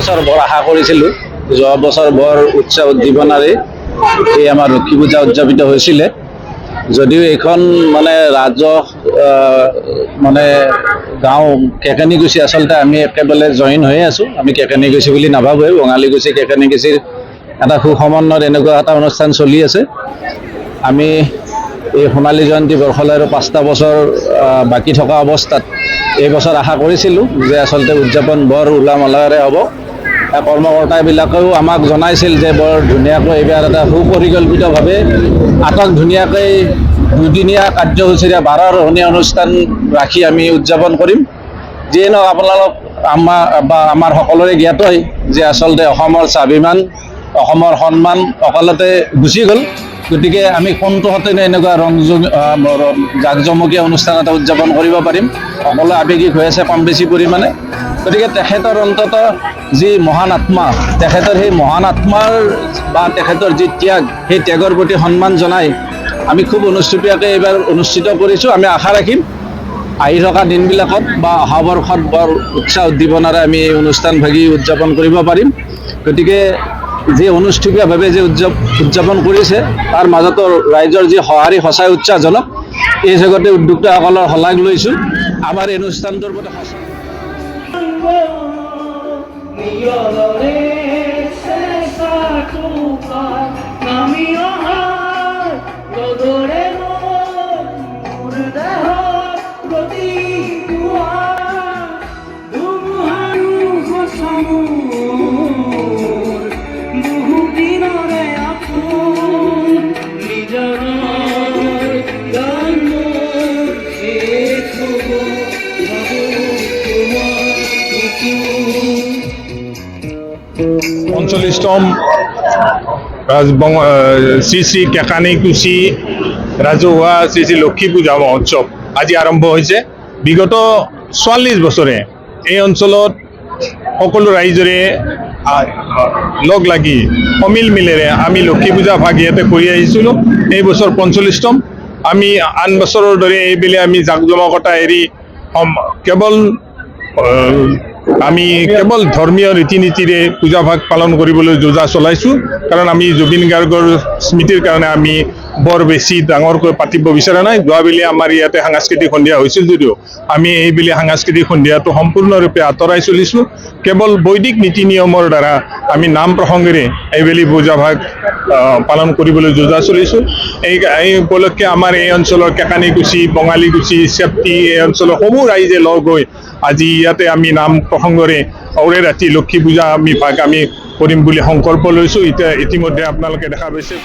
বছৰ বৰ আশা কৰিছিলোঁ। যোৱা বছৰ বৰ উৎসাহ উদ্দীপনাৰে এই আমাৰ লক্ষী পূজা উদযাপিত হৈছিলে। যদিও এইখন মানে ৰাজহ মানে গাঁও কেকানিকুছি আচলতে আমি একেবাৰে জইন হৈ আছোঁ। আমি কেকানিকুছি বুলি নাভাবোঁ, বঙালীকুছি কেকানিকুছিৰ এটা সুসমন্বয়ত এনেকুৱা এটা অনুষ্ঠান চলি আছে। আমি এই সোণালী জয়ন্তী বৰ্ষলৈ আৰু 5টা বছৰ বাকী থকা অৱস্থাত এই বছৰ আশা কৰিছিলোঁ যে আচলতে উদযাপন বৰ উলহ মালহেৰে হ'ব। কৰ্মকৰ্তাবিলাকেও আমাক জনাইছিল যে বৰ ধুনীয়াকৈ এইবাৰ এটা সুপৰিকল্পিতভাৱে আটক ধুনীয়াকৈ 2দিনীয়া কাৰ্যসূচীৰে 12 ৰহণীয়া অনুষ্ঠান ৰাখি আমি উদযাপন কৰিম। যিয়ে নহওক আপোনালোক আমাৰ সকলোৰে জ্ঞাতই যে আচলতে অসমৰ স্বাভিমান, অসমৰ সন্মান অকালতে গুচি গ'ল। গতিকে আমি কোনটো হতেনে এনেকুৱা জাকজমকীয়া অনুষ্ঠান এটা উদযাপন কৰিব পাৰিম। সকলো আৱেগিক হৈ আছে কম বেছি পৰিমাণে। গতিকে তেখেতৰ অন্তত যি মহান আত্মা, তেখেতৰ সেই মহান আত্মাৰ বা তেখেতৰ যি ত্যাগ, সেই ত্যাগৰ প্ৰতি সন্মান জনাই আমি খুব অনুষ্টুপীয়াকৈ এইবাৰ অনুষ্ঠিত কৰিছোঁ। আমি আশা ৰাখিম আহি থকা দিনবিলাকত বা অহা বৰ্ষত বৰ উৎসাহ উদ্দীপনাৰে আমি এই অনুষ্ঠানভাগি উদযাপন কৰিব পাৰিম। গতিকে যি অনুষ্ঠুপীয়াভাৱে যে উদযাপন কৰিছে তাৰ মাজতো ৰাইজৰ যি সঁহাৰি সঁচাই উৎসাহজনক। এই জগতে উদ্যোক্তাসকলৰ শলাগ লৈছোঁ। আমাৰ এই অনুষ্ঠানটোৰ প্ৰতি পঞ্চল্লিশতম শ্ৰী শ্ৰী কেকানিকুছি ৰাজহুৱা শ্ৰী শ্ৰী লক্ষী পূজা মহোৎসৱ আজি আৰম্ভ হৈছে। বিগত 44 বছৰে এই অঞ্চলত সকলো ৰাইজৰে লগ লাগি সমিল মিলেৰে আমি লক্ষী পূজা ভাগ ইয়াতে কৰি আহিছিলোঁ। এই বছৰ 45তম। আমি আন বছৰৰ দৰে এইবেলি আমি জাকজমকতা এৰি আমি কেৱল ধৰ্মীয় ৰীতি নীতিৰে পূজা ভাগ পালন কৰিবলৈ যোজা চলাইছোঁ। কাৰণ আমি জুবিন গাৰ্গৰ স্মৃতিৰ কাৰণে আমি বৰ বেছি ডাঙৰকৈ পাতিব বিচৰা নাই। যোৱাবেলি আমাৰ ইয়াতে সাংস্কৃতিক সন্ধিয়া হৈছিল যদিও আমি এইবেলি সাংস্কৃতিক সন্ধিয়াটো সম্পূৰ্ণৰূপে আঁতৰাই চলিছোঁ। কেৱল বৈদিক নীতি নিয়মৰ দ্বাৰা আমি নাম প্ৰসংগেৰে এইবেলি পূজা ভাগ পালন কৰিবলৈ যোজা চলিছোঁ। এই উপলক্ষে আমাৰ এই অঞ্চলৰ কেকানিকুছি, বঙালীকুছি, চেপ্তি এই অঞ্চলৰ সমূহ ৰাইজে লগ হৈ আজি ইয়াতে আমি নাম প্ৰসংগৰে অৰে ৰাতি লক্ষী পূজা আমি কৰিম বুলি সংকল্প লৈছোঁ। ইতিমধ্যে আপোনালোকে দেখা পাইছে।